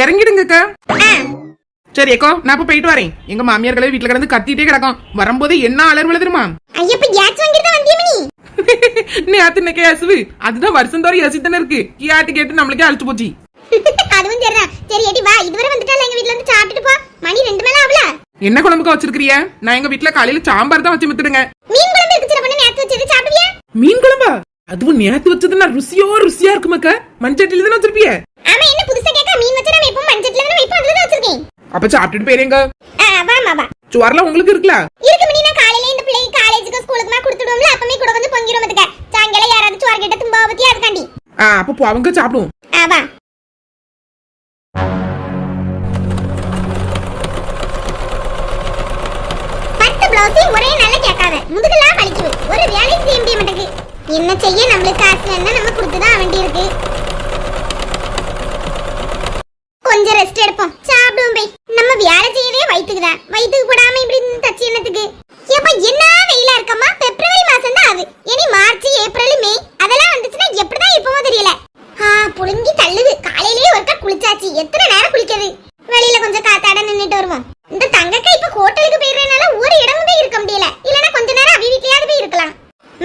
இறங்கிடுங்கக்கா. சரி அக்கா, நான் இப்ப போயிட்டு வரேன். எங்க மாமியார்களே வீட்டுல கிடந்து கத்திட்டே கிடக்கும். வரும்போது என்ன அலர்வல தெரியுமா? நேத்து இன்னைக்கு அசுவு அதுதான் வருஷம் தோறும் யோசித்தானே இருக்கு. கேட்டு கேட்டு நம்மளுக்கே அழுத்து போச்சு. அதுவும் சரிதான். சரி எடி வா, இதுவரை வந்துட்டால எங்க வீட்ல இருந்து சாப்பிட்டுட்டு போ. மணி 2 மேல ஆவல. என்ன குழம்புக்கு வச்சிருக்கிறியா? நான் எங்க வீட்ல காலையில சாம்பார் தான் வச்சு வித்துடுங்க. மீன் குழம்பு இருக்கு, சின்ன பொண்ணு நேத்து வச்சது சாப்பிடுவியா? மீன் குழம்பா? அதுவும் நேத்து வச்சதுன்னா ருசியா இருக்குமாக்கா. மஞ்சட்டில தானே வச்சிருப்பிய? ஆமா, என்ன புதுசா கேக்க? மீன் வச்சா நான் எப்பவும் மஞ்சட்டில தானே வைப்போம், அதுல தான் வச்சிருக்கேன். அப்ப சாப்பிட்டுட்டு போறீங்க. வா. சுவர்ல உங்களுக்கு இருக்குல? இருக்கு மணி. நான் காலையில இந்த பிள்ளை காலேஜுக்கு ஸ்கூலுக்குமா கொடுத்துடுவோம்ல, அப்பமே கூட வந்து பொங்கிரும் அதுக்கு. சாயங்காலம் யாராவது சுவர் கிட்ட தும்பா பத்தி அதுக்காண்டி. அப்ப அவங்க சாப்பிடுவோம். வா. ஒரே நல்ல கேட்காத, முதுகெல்லாம் வலிக்குது. ஒரு வேலையும் செய்ய முடிய மாட்டேங்குது. என்ன செய்ய, நம்மளுக்கு காசு வேணா நம்ம கொடுத்துதான் வேண்டி இருக்கு. கொஞ்சம் ரெஸ்ட் எடுப்போம், சாப்பிடுவோம் போய். நம்ம வேலை செய்யவே வயிற்றுக்குதான். வயிற்றுக்கு போடாம இப்படி தச்சு என்னத்துக்கு? ஏப்பா என்ன வெயிலா இருக்கம்மா. பிப்ரவரி மாசம் தான் அது. இனி மார்ச், ஏப்ரல், மே அதெல்லாம் வந்துச்சுன்னா எப்படிதான் இருப்போமோ தெரியல. புடுங்கி தள்ளுது. காலையிலேயே ஒருக்கா குளிச்சாச்சு. எத்தனை நேரம் குளிக்கிறது? வெளியில கொஞ்சம் காத்தாட நின்னுட்டு வருவோம். இந்த தங்கக்கா இப்ப ஹோட்டலுக்கு போயிடுறதுனால ஒரு இடமுமே இருக்க முடியல. இல்லனா கொஞ்ச நேரம் அவ வீட்லயாவது போய் இருக்கலாம்.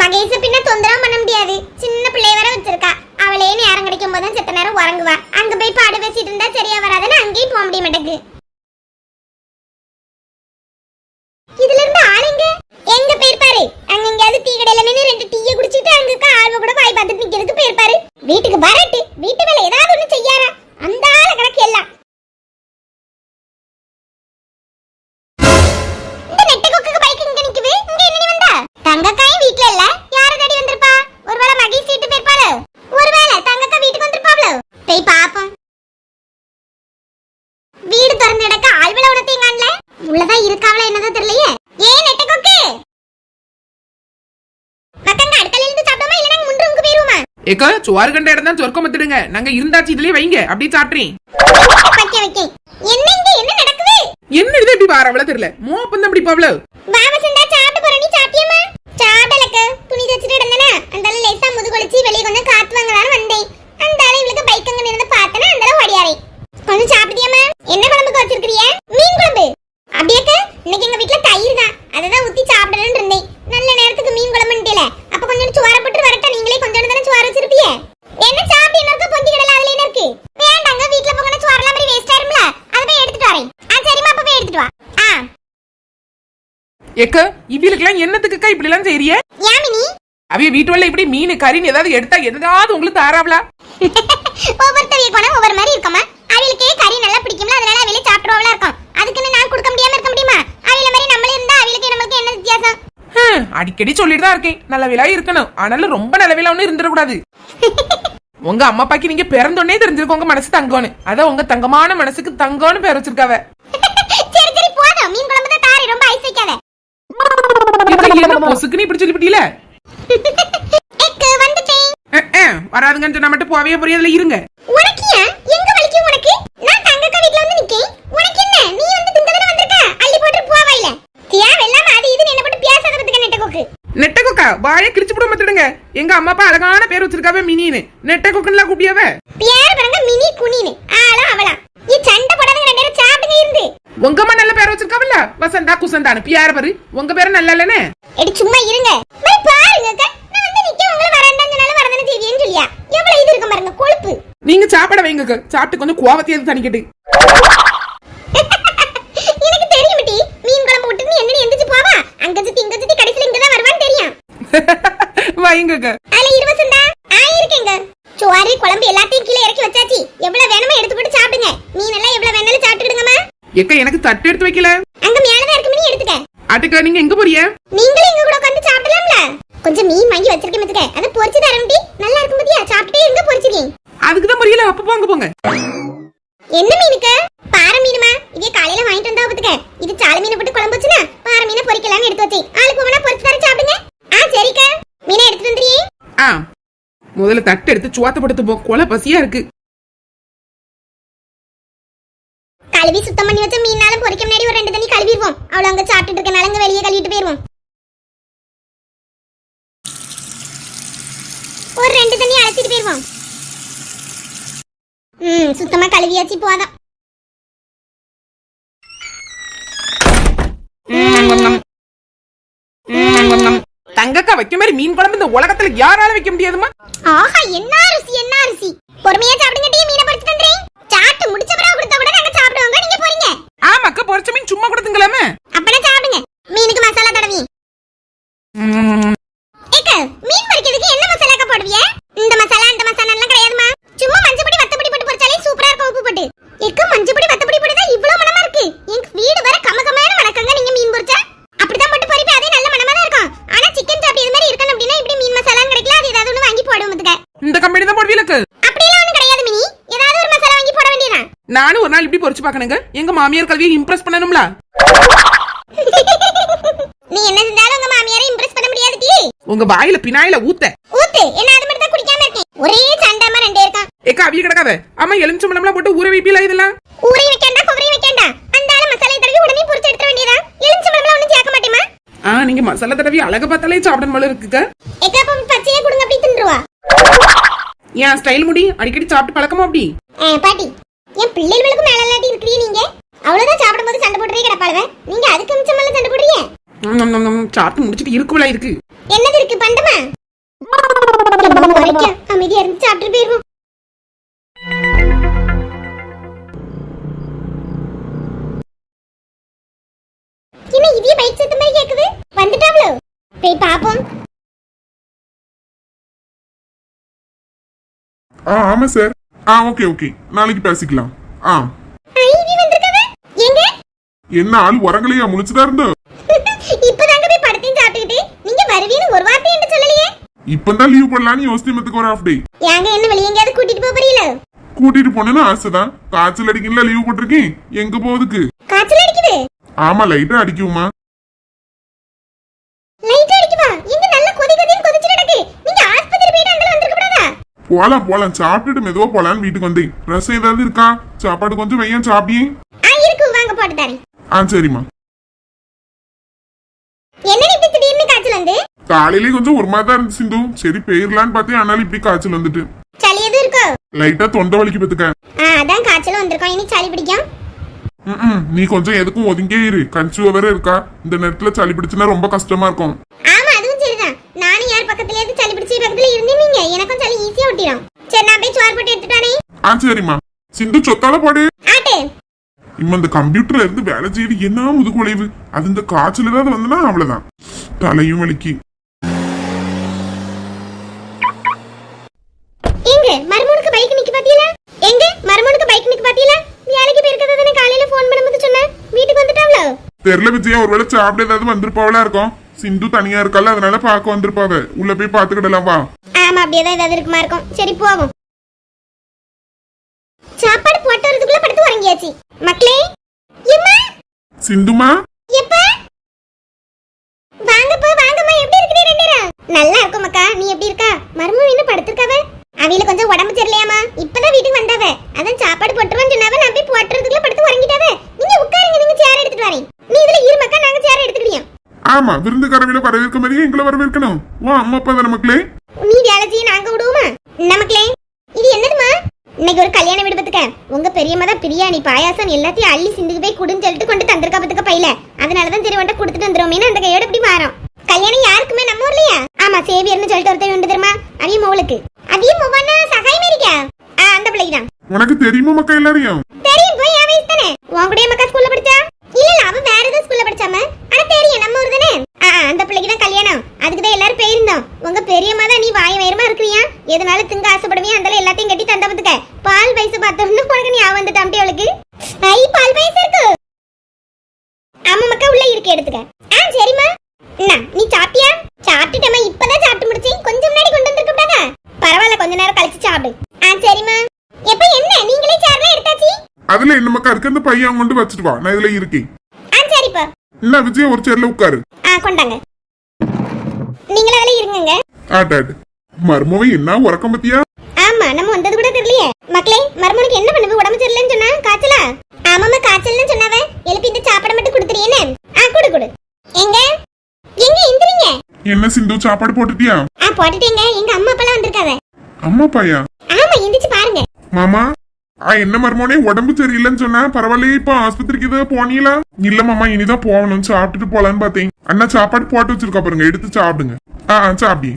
மகேஷ பின்ன தொந்தரவு பண்ண முடியாது. சின்ன பிள்ளை வேற வச்சிருக்கா. அவளே நேரம் கிடைக்கும் போது செத்த நேரம் உறங்குவா. அங்க போய் பாடு பேசிட்டு இருந்தா சரியா வராதுன்னு அங்கேயும் போக முடிய மாட்டேங்குது. இதுல இருந்து ஆளுங்க எங்க போயிருப்பாரு? அங்க எங்கயாவது டீ கடையில நின்று 2 டீயை குடிச்சிட்டு அங்க ஆள்வ கூட வாய் பார்த்துட்டு நிக்கிறதுக்கு போயிருப்பாரு. வீட்டுக்கு வரட்டு, வீட்டு வேலை ஏதாவது ஒண்ணு செய்யாரா? அந்த ஆள கணக்கு எல்லாம். தங்கக்காயும் வீட்ல இல்ல, யார தேடி வந்திருப்பா? ஒருவேளை மகேஷ் வீட்டு போயிருப்பாளோ? ஒருவேளை தங்கக்கா வீட்டுக்கு வந்திருப்பாளோ? போய் பாப்போம். வீடு திறந்து கிடக்க ஆள்வள உனத்தையும் காணல. உள்ளதான் இருக்காவளா என்னதான் தெரியலையே. ஏன் நெட்டக்கோக்கு மக்கங்க அடுக்கல இருந்து சாப்பிடுமா இல்ல நாங்க முன் ரூமுக்கு போயிருவோமா? ஏக்கா, சுவார் கண்ட இடம் தான் சொர்க்கம் மத்திடுங்க. நாங்க இருந்தாச்சு இதுலயே வைங்க, அப்படியே சாப்பிட்றேன். வைக்க என்னங்க என்ன நடக்குது? என்ன இது இப்படி வாரவள தெரியல. மோப்பம் தான் இப்படி பாவளோ. வாவசந்தா சாப்பிட்டு போற. நீ சாப்பிட்டியமா? சாப்பிடலக்க. துணி தச்சிட்டு இருந்தேனா அந்தால லேசா முதுகொளிச்சி வெளிய கொஞ்சம் காத்து வாங்கலாம்னு வந்தேன். அந்தால இவளுக்கு பைக் அங்க நின்னு பார்த்தனா அந்தால ஓடியாரே. கொஞ்சம் சாப்பிட்டியமா? என்ன குழம்புக்கு வச்சிருக்கீங்க? மீன் குழம்பு. அப்படியேக்க இன்னைக்கு எங்க வீட்ல தயிர் தான். அததான் ஊத்தி சாப்பிடணும்னு இருந்தேன். நல்ல நேரத்துக்கு மீன் குழம்புன்ட்டேல. அப்ப கொஞ்சம் சுவார போட்டு வரட்ட. நீங்களே கொஞ்சம் தான சுவார வச்சிருப்பீங்க. என்ன சாப்பிட்டு என்ன இருக்க? பொங்கி கடல அதுல என்ன இருக்கு? வேண்டாங்க, வீட்ல போகணும் சுவாரலாம் மாதிரி வேஸ்ட் ஆயிரும்ல. அத போய் எடுத்துட்டு வரேன். சரிமா, அப்ப போய் எடுத்துட்டு வா. ஏக்கா, இவளுக்கெல்லாம் என்னத்துக்குக்கா இப்படி எல்லாம் செய்யறிய? யாமினி, அவிய வீட்டு வல்ல இப்படி மீன் கறின்னு ஏதாவது எடுத்தா எதாவது உங்களுக்கு தாராவளா? ஒவ்வொருத்தவிய கோணம் ஒவ்வொரு மாதிரி இருக்குமா. அவளுக்கே கறி நல்லா பிடிக்கும்ல, அதனால அவளே சாப்பிடுவாளா இருக்கும். அதுக்குன்னு நான் கொடுக்க முடியாம இருக்க முடியுமா? அவள மாதிரி நம்மளே இருந்தா அவளுக்கு நமக்கு என்ன வித்தியாசம்? அடிக்கடி சொல்லிட்டு தான் இருக்கேன், நல்லவிலா இருக்கணும். ஆனாலும் ரொம்ப நல்லவிலா ஒண்ணு இருந்துடக்கூடாது. உங்க அம்மா அப்பாக்கு நீங்க பிறந்தோடனே தெரிஞ்சிருக்கோங்க மனசு தங்கம்னு. அதான் உங்க தங்கமான மனசுக்கு தங்கம்னு பேர் வச்சிருக்காவ. சரி போதும், மீன் குழம்பு தான் தாரி, ரொம்ப ஐஸ் வைக்காத. பொசுக்குன்னு இப்படி சொல்லிவிட்டீல. வராதுங்கன்னு சொன்னா மட்டும் போவே புரியதுல இருங்க. உனக்கு எங்க வலிக்கும் உனக்கு? நான் தங்கக்கா வீட்ல வந்து நிக்கேன். உனக்கு என்ன? நீ வந்து திங்கதன வந்திருக்க. அள்ளி போட்டு போவாயில. தேவையில்லாம அது இது என்ன போட்டு பேசாததுக்கு நெட்டகோக்கு. நெட்டகோக்கா வாயை கிழிச்சு போட மாட்டேடுங்க. எங்க அம்மா அப்பா அழகான பேர் வச்சிருக்காவே மினின்னு. நெட்டகோக்குன்னு கூப்பிடியாவ. பேர் பாருங்க மினி குனின்னு. ஆளா அவளா. நீ சண்டை போடாதங்க, ரெண்டு பேரும் சாப்பிடுங்க இருந்து. உங்க அம்மா நல்ல பேர் வச்சிருக்காவல்ல, வசந்தா குசந்தான்னு. பியார பாரு, உங்க பேரு நல்லா இல்லனே. எடி சும்மா இருங்க. பாருங்க அக்கா, நான் வந்து நிக்க உங்களை வரேன்றதுனால வரதானே செய்வேன்னு சொல்லியா? எவ்வளவு இது இருக்கு பாருங்க கொழுப்பு. நீங்க சாப்பிட வைங்க, சாப்பிட்டு கொஞ்சம் கோவத்தையாவது தணிக்கட்டு. எனக்கு தெரியும் டி, மீன் குழம்பு விட்டு நீ என்ன எந்திச்சு போவா? அங்க சுத்தி இங்க சுத்தி கடைசில இங்க தான் வருவான்னு தெரியும். வைங்க அல இருவசந்தா இருக்கேங்க. சோறு குழம்பு எல்லாத்தையும் கீழே இறக்கி வச்சாச்சு. எவ்வளவு வேணுமோ எடுத்து போட்டு சாப்பிடுங்க. மீன் எல்லாம் எவ்வளவு வேணாலும் சாப்பிட்டுடுங்கம்மா. ஏக்கா, எனக்கு தட்டு எடுத்து வைக்கல. அங்க மேல தான் இருக்கு, மீன் எடுத்துக்க. அதுக்கு நீங்க எங்க போறீங்க? நீங்களும் எங்க கூட உட்கார்ந்து சாப்பிடலாம்ல. கொஞ்சம் மீன் வாங்கி வச்சிருக்கேன் மத்துக்க. அத பொரிச்சு தரேன் டி. நல்லா இருக்கும் பாத்தியா? சாப்பிட்டே இருங்க, பொரிச்சிருக்கேன். அதுக்கு தான் புரியல. அப்ப போங்க. என்ன மீனுக்கு? பாறை மீனுமா? இதே காலையில வாங்கிட்டு வந்தா பாத்துக்க. இது சால மீனை போட்டு குழம்பு வச்சுனா பாறை மீனை பொரிக்கலாம்னு எடுத்து வச்சேன். ஆளுக்கு ஒவ்வொண்ணா பொரிச்சு தர சாப்பிடுங்க. சரிக்கா, மீனை எடுத்து வந்துறியே. முதல்ல தட்டு எடுத்து சுவாத்த படுத்து போ. கொலை பசியா இருக்கு. கழுவி சுத்தம் பண்ணி வச்ச மீனாலும் பொரிக்க முன்னாடி ஒரு 2 தண்ணி கழுவிடுவோம். அவ்வளவு அங்க சாப்பிட்டுட்டு இருக்கனால அங்க வெளியே கழுவிட்டு போயிருவோம். ஒரு 2 தண்ணி அழைச்சிட்டு போயிருவோம். சுத்தமா கழுவியாச்சு போதும். வைக்க மாதிரி மீன் குழம்பு இந்த உலகத்துல யாரால வைக்க முடியாதுமா. ஆஹா என்ன ருசி என்ன ருசி. பொறுமையா சாப்பிடுங்க டீ. மீனை பொரிச்சு தந்தேன். சாப்பிட்டு முடிச்ச பிறகு கொடுத்தா கூட நாங்க சாப்பிடுவோங்க. நீங்க போறீங்க. ஆமாக்கா பொரிச்ச மீன் சும்மா கொடுத்துங்களாமே. அப்பனா சாப்பிடுங்க. மீனுக்கு மசாலா தடவி. ஏக்க மீன் பொரிக்கிறதுக்கு என்ன மசாலாக்க போடுவிய? இந்த மசாலா அந்த மசாலா எல்லாம் கிடையாதுமா. சும்மா மஞ்சப்பொடி வத்தப்பொடி போட்டு பொரிச்சாலே சூப்பரா இருக்கும். உப்பு போட்டு. ஏக்க மஞ்சப்பொடி வத்தப்பொடி போட்டு தான் இவ்ளோ மணமா இருக்கு. எங்க வீடு வர கமகமான மணக்கங்க. நீங்க மீன் பொரிச்சா அப்படிதான் போட்டு பொரிப்பே. அதே நல்ல மணமா தான் இருக்கும். ஆனா சிக்கன் சாப்பிட்டு இது மாதிரி இருக்கணும் அப்படினா இப்படி மீன் மசாலா கிடைக்கல. அது ஏதாவது ஒன்னு வாங்கி போடுவதுங்க. இந்த கம்பெனி தான் போடுவீலக்கு. அப்படிலாம் ஒண்ணு கிடையாது மினி. ஏதாவது ஒரு மசாலா வாங்கி போட வேண்டியதா. நானும் ஒரு நாள் இப்படி பொரிச்சு பார்க்கணுங்க. எங்க மாமியார் கல்வியை இம்ப்ரெஸ் பண்ணணும்ல. நீ என்ன செஞ்சாலும் உங்க மாமியாரை இம்ப்ரெஸ் பண்ண முடியாது டி. உங்க வாயில பினாயில ஊத்து என்ன அது மட்டும் தான் குடிக்காம இருக்கேன். ஒரே சண்டமா ரெண்டே இருக்கான். ஏக்கா அவிய கிடக்காத. ஆமா எலுமிச்சம்பழம்லாம் போட்டு ஊற வைப்பீல இதெல்லாம். ஊறி வைக்கண்டா கொவரி வைக்கண்டா. அந்த ஆள மசாலா தடவி உடனே பொரிச்சு எடுத்துற வேண்டியதா. எலுமிச்சம்பழம்லாம் ஒண்ணும் சேர்க்க மாட்டேமா. நீங்க மசாலா தடவி அழக பார்த்தாலே சாப்பிடணும் போல இருக்குங்க. ஏக்கா அப்ப பச்சையா கொடுங்க அப்படி தின்றுவா. ஏன் ஸ்டைல் முடி அடிக்கடி சாப்பிட்டு பழக்கமா அப்படி? பாட்டி என் பிள்ளைகளுக்கு மேல எல்லாட்டி இருக்கிறீங்க நீங்க. அவ்வளவுதான் சாப்பிடும்போது சண்டை போடுறே கிடப்பாளவ. நீங்க அதுக்கு மிச்சமெல்லாம் சண்டை போடுறீங்க. சாப்பிட்டு முடிச்சிட்டு இருக்குவலா இருக்கு. என்னது இருக்கு பண்டமா? அமைதியா இருந்து சாப்பிட்டு போயிருவோம். என்ன இவிய பைக் சத்தம் மாதிரி கேக்குது? வந்துட்டாவளோ? போய் பாப்போம். ஆமா சார். ஓகே ஓகே நாளைக்கு பேசிக்கலாம். ஐவி வந்திருக்கவே. எங்க? என்ன ஆள் உரங்களையா முழிச்சுதா இருந்தோ? இப்பதாங்க போய் படுத்தேன் சாப்பிட்டுட்டு. நீங்க வருவீன்னு ஒரு வார்த்தை என்ன சொல்லலையே? இப்பதான் லீவ் போடலான்னு யோசிச்சதுக்கு ஒரு ஹாஃப் டே. ஏங்க என்ன வெளிய எங்கயாவது கூட்டிட்டு போக போறீங்களா? கூட்டிட்டு போனேன்னு ஆசைதான். காய்ச்சல் அடிக்கல லீவ் போட்டிருக்கேன். எங்க போகுதுக்கு? காய்ச்சல் அடிக்குது. ஆமா லைட்டா அடிக்குமா? லைட் அடிக்குமா? இங்க நல்ல கொதி கொதின்னு கொதிச்சிட்டு இருக்கு. நீங்க ஆஸ்பத்திரி போயிட்டு அங்க வந்திருக்க கூடாதா? போலாம் சாப்பிட்டுட்டு மெதுவா போலான்னு வீட்டுக்கு வந்தேன். ரசம் ஏதாவது இருக்கா? சாப்பாடு கொஞ்சம் வையன் சாப்பிடியே. இருக்கு வாங்க போட்டு தரேன். சரிம்மா. என்ன இப்படி திடீர்னு காய்ச்சல் வந்து? காலையிலே கொஞ்சம் ஒரு மாதிரி தான் இருந்து சிந்து. சரி போயிடலான்னு பார்த்தேன். ஆனாலும் இப்படி காய்ச்சல் வந்துட்டு. சளி எதுவும் இருக்கோ? லைட்டா தொண்டை வலிக்கு பத்துக்க. அதான் காய்ச்சல் வந்திருக்கோம். இனி சளி பிடிக்கும். நீ கொஞ்சம் எதுக்கும் ஒதுங்கே இரு. கன்சியூவா வேற இருக்கா. இந்த நேரத்துல சளி பிடிச்சுன்னா ரொம்ப கஷ்டமா இருக்கும். ஆமா அதுவும் சரிதான். நானும் யார் பக்கத்துல இருந்து சளி பிடிச்சி பக்கத்துல இருந்தீங்க. எனக்கும் சளி ஈஸியா ஒட்டிடும். சரி நான் போய் சோறு போட்டு எடுத்துட்டானே. சரிம்மா. சிந்து சொத்தால போடு. ஆட்டு. இந்த கம்ப்யூட்டர்ல இருந்து வேலை செய்து என்ன முதுகு வளைவு. அது இந்த காய்ச்சல் ஏதாவது வந்தனா அவ்வளவுதான். தலையும் வலிக்கு. எங்க மர்மூனுக்கு பைக் நிக்க பாத்தீங்களா? எங்க மர்மூனுக்கு பைக் நிக்க பாத்தீங்களா? வேலைக்கு போயிருக்கதானே காலையில போன் பண்ணும்போது சொன்னேன். வீட்டுக்கு வந்துட்டாங்களோ? தெரியல விஜயா. ஒருவேளை சாப்பிட ஏதாவது வந்திருப்பாவளா இருக்கும். சிந்து தனியா இருக்கால அதனால பாக்க வந்திருப்பாவ. உள்ள போய் பாத்துக்கிடலாம் வா. ஆமா அப்படியே ஏதாவது இருக்குமா இருக்கும். சரி போவோம். சாப்பாடு போட்டு வரதுக்குள்ள படுத்து உறங்கியாச்சு. மக்களே எம்மா சிந்துமா எப்ப வாங்கப்பா வாங்கம்மா. எப்படி இருக்கீங்க ரெண்டு பேரும்? நல்லா இருக்கும் மக்கா. நீ எப்படி இருக்கா? மர்மம் என்ன படுத்திருக்காவ? அவில கொஞ்சம் உடம்பு சரியில்லையாமா. இப்பதான் வீட்டுக்கு வந்தாவ. அதான் சாப்பாடு போட்டுருவான்னு சொன்னாவ. நான் போய் போட்டுறதுக்குள்ள படுத்து உறங்கிட்டாவ. நீங்க உட்காருங்க. நீங்க சேர் எடுத்துட்டு வரேன். நீ இதுல இரு மக்கா. நாங்க சேர் எடுத்துக்கிறியோம். ஆமா விருந்துக்காரவில வரவேற்க மாதிரியே எங்களை வரவேற்கணும். வா அம்மா அப்பா தானே மக்களே. நீ வேலை செய்ய நாங்க விடுவோமா? என்ன மக்களே இது என்னதுமா? இன்னைக்கு ஒரு கல்யாண வீடு பத்துக்க. உங்க பெரியம்மா தான் பிரியாணி பாயாசம் எல்லாத்தையும் அள்ளி சிந்துக்கு போய் குடுன்னு சொல்லிட்டு கொண்டு தந்திருக்கா பத்துக்க பையில. அதனாலதான் சரி வந்துட்டு கொடுத்துட்டு வந்துருவோமேனு அந்த கையோட இப்படி வாரோம். கல்யாணம் யாருக்குமே நம்ம ஊர்லயா? ஆமா சேவியர்னு சொல்லிட்டு ஒருத்தர் உண்டு தெரியுமா? அதையும் மோளுக்கு. அதையும் மொவனா சகாயம் இருக்கா? அந்த பிள்ளைக்குதான். உனக்கு தெரியுமா மக்கா எல்லாரையும்? தெரியும். போய் அவ தானே உன் கூட மக்கா ஸ்கூல்ல படிச்சா? இல்ல அவ வேற ஏதோ ஸ்கூல்ல படிச்சாம. ஆனா தெரியும் நம்ம ஊர் தானே. அந்த பிள்ளைக்கு தான் கல்யாணம். அதுக்குதான் எல்லாரும் போயிருந்தோம். உங்க பெரியம்மா தான் நீ வாய வயிறமா இருக்கிறியா? எதனால திங்க ஆசைப்படுவியா? அந்த எல்லாத்தையும் கட்டி தந்தபத்துக்க பால் வயசு பார்த்தோம்னு உனக்கு நீ வந்துட்டு அம்பி அவளுக்கு. பால் வயசு இருக்கு. ஆமா மக்கா உள்ள இருக்கு எடுத்துக்க. சரிம்மா. நீ சாப்பிட்டியா? சாப்பிட்டுட்டேம்மா. இப்பதான் சாப்பிட்டு முடிச்சேன். கொஞ்சம் முன்னாடி கொண்டு வந்துருக்கா. பரவாயில்ல கொஞ்ச நேரம் கழிச்சு சாப்பிடு. சரிம்மா. எப்ப என்ன நீங்களே சேர்ல எடுத்தாச்சு? அதுல என்ன மக்கா இருக்கு. அந்த பையன் கொண்டு வச்சுட்டு வா. நான் இதுல இருக்கேன். சரிப்பா. இல்ல விஜய் ஒரு சேர்ல உட்காரு. கொண்டாங்க. நீங்களே அதுல இருங்க. மர்மவை என்ன உறக்கம் பத்தியா? ஆமா நம்ம வந்தது கூட தெரியலையே. மக்களே மர்மனுக்கு என்ன பண்ணுது? உடம்பு சரியில்லைன்னு சொன்னா காய்ச்சலா? ஆமாமா காய்ச்சல்னு சொன்னாவ. எழுப்பி இந்த சாப்பாடு மட்டும் கொடுத்துறியேன்னு. குடு குடு. எங்க எங்க இந்திரிங்க? என்ன சிந்து சாப்பாடு போட்டுட்டியா? போட்டுட்டேங்க. எங்க அம்மா அப்பா வந்திருக்காவ. அம்மா பையா? ஆமா எந்திரிச்சு பாருங்க. மாமா என்ன மர்மோனே உடம்பு சரியில்லைன்னு சொன்னா பரவாயில்லையே. இப்ப ஆஸ்பத்திரிக்கு ஏதாவது போனீங்களா? இல்ல மாமா இனிதான் போகணும். சாப்பிட்டுட்டு போலான்னு பார்த்தேன். அண்ணா சாப்பாடு போட்டு வச்சிருக்கா பாருங்க. எடுத்து சாப்பிடுங்க. சாப்பிடி.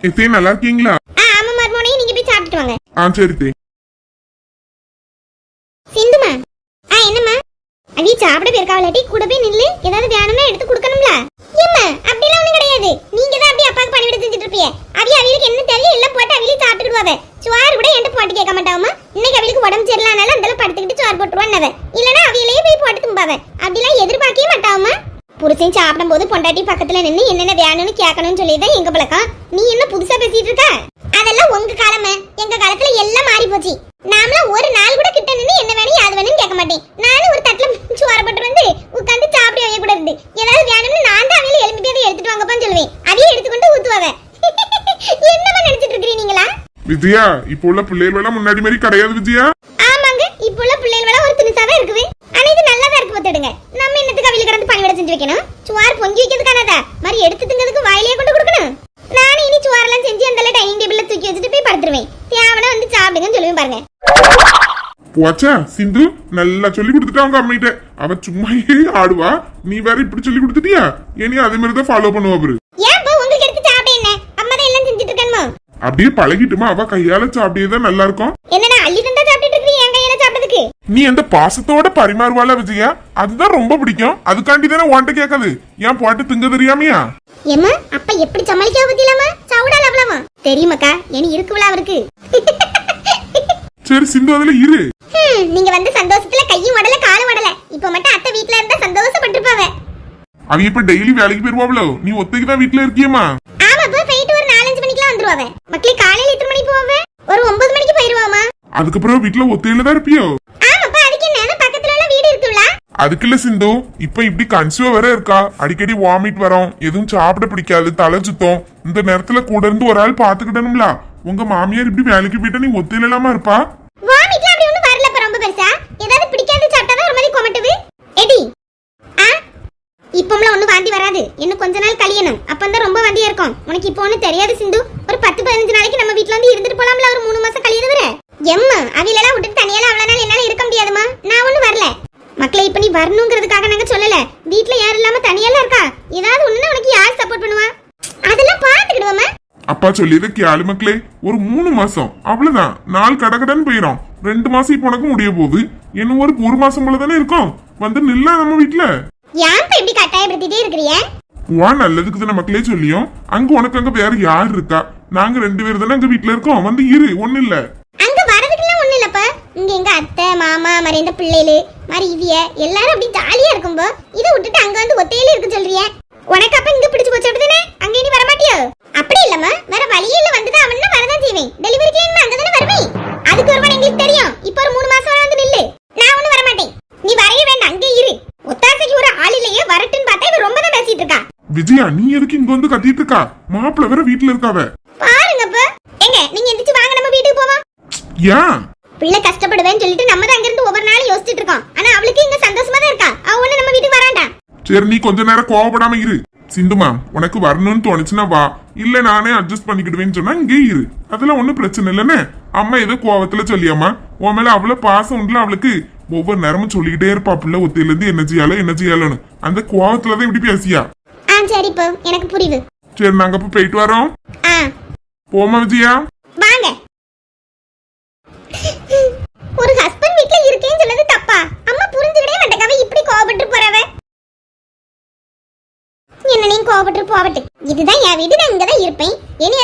எத்தே நல்லா இருக்கீங்களா? ஆமா மர்மோனே, நீங்க போய் சாப்பிட்டுட்டு வாங்க. சரி தே. சிந்துமா, என்னம்மா? அவி சாப்பிட போயிருக்காவலாட்டி கூட போய் நில்லு, ஏதாவது வேணும்னா எடுத்து கொடுக்கணும்ல. ஏம்மா அப்படிலாம் ஒண்ணும் கிடையாது, நீங்க தான் அப்படியே அப்பாக்கு பணிவிட செஞ்சுட்டு இருப்பீங்க. அவிகளுக்கு என்ன தேவையோ எல்லாம் போட்டு அவிலே சாப்பிட்டுடுவாங்க. சோறு கூட என்கிட்ட போட்டு கேட்க மாட்டாவமா. இன்னைக்கு அவளுக்கு உடம்பு சரியில்லானால அந்த படுத்துக்கிட்டு சோறு போட்டுருவான். இல்லைன்னா அவிலையே போய் போட்டு தும்பாவ. அப்படிலாம் எதிர்பார்க்கவே மாட்டாவமா. புருஷன் சாப்பிடும் போது பொண்டாட்டி பக்கத்துல நின்று என்னென்ன வேணும்னு கேட்கணும்னு சொல்லிதான் எங்க பழக்கம். நீ என்ன புதுசா பேசிட்டு இருக்க? அதெல்லாம் உங்க காலமே, எங்க காலத்துல எல்லாம் மாறி போச்சு. நாமளும் ஒரு நாள் கூட கிட்ட நின்று என்ன வேணும் யாது வேணும்னு கேட்க மாட்டேன். நானும் ஒரு தட்டுல சோறு போட்டு வந்து உட்காந்து சாப்பிட வைக்க கூட இருந்து ஏதாவது வேணும்னு நான் தான் அவையில எலும்பி போய் எடுத்துட்டு வாங்கப்பான்னு சொல்லுவேன். அதையே எடுத்துக்கொண்டு ஊத்துவாவே. என்னமா நினைச்சிட்டு இருக்கீங்க நீங்களா? விஜயா, இப்போ உள்ள பிள்ளைகள் எல்லாம் முன்னாடி மாதிரி கிடையாது விஜயா. ஆமாங்க, இப்போ உள்ள பிள்ளைகள் எல்லாம் ஒரு திணிசாவே இருக்குது. ஆனா இது நல்லாதான் இருக்கு பார்த்துடுங்க. நம்ம என்னத்துக்கு அவையில கடந்து பணிவிட செஞ்சு வைக்கணும்? சுவார் பொங்கி வைக்கிறதுக்கானதா மாதிரி எடுத்து திங்கிறதுக்கு வாயிலே கொண்டு கொடுக்கணும். நானும் இனி சுவாரெல்லாம் செஞ்சு அந்த டைனிங் டேபிள்ல தூக்கி வச்சுட்டு போய் படுத்துருவேன். தேவனா வந்து சாப்பிடுங்கன்னு சொல்லுவேன் பாருங்க. போச்சா சிந்து, நல்லா சொல்லி கொடுத்துட்டா உங்க அம்மிட்ட. அவ சும்மாயே ஆடுவா, நீ வேற இப்படி சொல்லி கொடுத்துட்டியா? இனி அதே மாதிரி தான் ஃபாலோ பண்ணுவா பாரு. ஏன் போ உங்களுக்கு எடுத்து சாப்பிட என்ன? அம்மா தான் எல்லாம் செஞ்சுட்டு இருக்கேன்மா. அப்படியே பழகிட்டுமா, அவ கையால சாப்பிட்டேதான் நல்லா இருக்கும். என்னன்னா அள்ளி தந்தா சாப்பிட்டுட்டு இருக்கீங்க என் கையால சாப்பிட்டதுக்கு? நீ அந்த பாசத்தோட பரிமாறுவாள விஜயா, அதுதான் ரொம்ப பிடிக்கும். அதுக்காண்டி தானே உன்கிட்ட கேட்காது. ஏன் போட்டு திங்க தெரியாமையா? ஏமா அப்ப எப்படி சமாளிக்க பத்திலாமா? சவுடால அவளாமா தெரியுமாக்கா, இனி இருக்குவளா அவருக்கு. சரி சிந்து, அதுல இரு. நீங்க வந்து சந்தோஷத்துல கையும் உடல காலும் உடல. இப்ப மட்டும் அத்தை வீட்ல இருந்தா சந்தோஷப்பட்டிருப்பாவ. அவ இப்ப டெய்லி வேலைக்கு போயிருவாங்களோ, நீ ஒத்தைக்கு தான் வீட்டுல இருக்கியமா? ஆமா, போயிட்டு ஒரு 4-5 மணிக்கெல்லாம் வந்துருவாவ. மக்களே காலையில எத்தனை மணிக்கு போவாவ? ஒரு 9 மணிக்கு போயிருவாமா. அதுக்கப்புறம் வீட்டுல ஒத்தையில தான் இருப்பியோ? ஆமாப்பா, அதுக்கு என்ன பக்கத்துல எல்லாம் வீடு இருக்குல்ல? அதுக்கு இல்ல சிந்து, இப்ப இப்படி கன்சியூவா வேற இருக்கா. அடிக்கடி வாமிட் வரும், எதுவும் சாப்பிட பிடிக்காது, தலை சுத்தம். இந்த நேரத்துல கூட இருந்து ஒரு ஆள் பாத்துக்கிட்டணும்ல. உங்க மாமியார் இப்படி வேலைக்கு போயிட்டா நீ ஒத்தையில இல்லாம இருப்பா? வாமிட்லாம் அப்படி ஒண்ணும் வரல. ரொம்ப பெருசா ஏதாவது பிடிக்காத சாப்பிட்டா ஒரு மாதிரி கொமட்டுது. எடி இப்போம்லாம் ஒன்னும் வாந்தி வராது. இன்னும் கொஞ்ச நாள் கழியணும், அப்பந்தான் ரொம்ப வாந்தியா இருக்கும். உனக்கு இப்போ ஒன்னும் தெரியாது சிந்து. ஒரு 10-15 நாளைக்கு நம்ம வீட்ல வந்து இருந்துட்டு போலாம்ல, ஒரு 3 மாசம் கழியது வர. எம்மா அவிலெல்லாம் விட்டுட்டு தனியால அவ்வளவு நாள் என்னால இருக்க முடியாதுமா. நான் ஒன்னும் வரல. மக்களே, இப்ப நீ வரணுங்கிறதுக்காக நாங்க சொல்லல. வீட்ல யாரும் இல்லாம தனியால இருக்கா. ஏதாவது ஒண்ணுன்னா உனக்கு யார் சப்போர்ட் பண்ணுவா? அதெல்லாம் பாத்துக்கிடுவோமா. அப்பா சொல்லியது கேளு மக்களே. ஒரு 3 மாசம் அவ்வளவுதான். நாள் கடகடன்னு போயிடும். 2 மாசம் இப்ப உனக்கு முடிய போகுது. இன்னும் ஒரு 1 மாசம் போலதானே இருக்கும். வந்து நில்ல நம்ம வீட்டுல. ஏன் இப்படி கட்டாயப்படுத்திட்டே இருக்கிறிய? வா, நல்லதுக்கு தானே மக்களே சொல்லியும். அங்க உனக்கு அங்க வேற யார் இருக்கா? நாங்க 2 பேர் தானே அங்க வீட்டுல இருக்கோம். வந்து இரு, ஒண்ணு இல்ல. அங்க வரதுக்குலாம் ஒண்ணு இல்லப்பா. இங்க எங்க அத்தை மாமா மறைந்த பிள்ளைகளு மாதிரி இவிய எல்லாரும் அப்படி ஜாலியா இருக்கும்போ இதை விட்டுட்டு அங்க வந்து ஒத்தையில இருக்கு சொல்றிய? உனக்கு அப்ப இங்க பிடிச்சு போச்சு அப்படிதானே? அங்க இனி வர மாட்டியோ? அப்படி இல்லம்மா, வேற வழியே இல்ல. வந்துதான் அவன் வரதான் செய்வேன். டெலிவரி கிளீன் அங்கதானே வருவேன். அதுக்கு ஒருவன் எங்களுக்கு தெரியும். இப்ப ஒரு 3 மாசம் வந்து நில்லு. நான் ஒண்ணு வர மாட்டேன். நீ வரைய வேண்டாம், அங்கே இரு. ஒத்தாசைக்கு ஒரு ஆள் இல்லையே, வரட்டுன்னு பார்த்தா இவ ரொம்ப தான் பேசிட்டு இருக்கா. விஜயா, நீ எதுக்கு இங்க வந்து கத்திட்டு இருக்கா? மாப்பிள்ள வேற வீட்டுல இருக்காவ. பாருங்கப்பா, எங்க நீங்க எந்திரிச்சு வாங்க, நம்ம வீட்டுக்கு போவோம். ஏன் பிள்ளை கஷ்டப்படுவேன்னு சொல்லிட்டு நம்ம தான் அங்க இருந்து ஒவ்வொரு நாளும் யோசிச்சுட்டு இருக்கோம். ஆனா அவளுக்கு இங்க சந்தோஷமா தான் இருக்கா. அவ ஒண்ணு நம்ம வீட்டுக்கு வராண்டா. சரி, நீ கொஞ்ச நேரம் கோவப்படாம இரு. சிந்துமா, உனக்கு வரணும்னு தோணுச்சுன்னா வா, இல்ல நானே அட்ஜஸ்ட் பண்ணிக்கிடுவேன்னு சொன்னா இங்கே இரு. அதெல்லாம் ஒண்ணும் பிரச்சனை இல்லன்னு அம்மா ஏதோ கோவத்துல சொல்லியாமா. உன் மேல அவ்வளவு பாசம் உண்டுல அவளுக்கு. ஒவ்வொரு நேரமும் சொல்லிக்கிட்டே இருப்பா, பிள்ளை ஒத்தையில இருந்து என்ன செய்யலன்னு. அந்த கோவத்துலதான் இப்படி பேசியா? சரிப்பா, எனக்கு புரியுது. சரி, நாங்க இப்ப போயிட்டு வரோம். போமா விஜயா, வாங்க. ஒரு ஹஸ்பண்ட் வீட்ல இருக்கேன்னு சொல்றது தப்பா? அம்மா புரிஞ்சுக்கிட்டே மாட்டேங்காம இப்படி கோவப்பட்டு போறவ. என்ன நீ கோவப்பட்டு போவட்டு. இதுதான் என் வீடு, நான் இங்கதான் இருப்பேன். இனி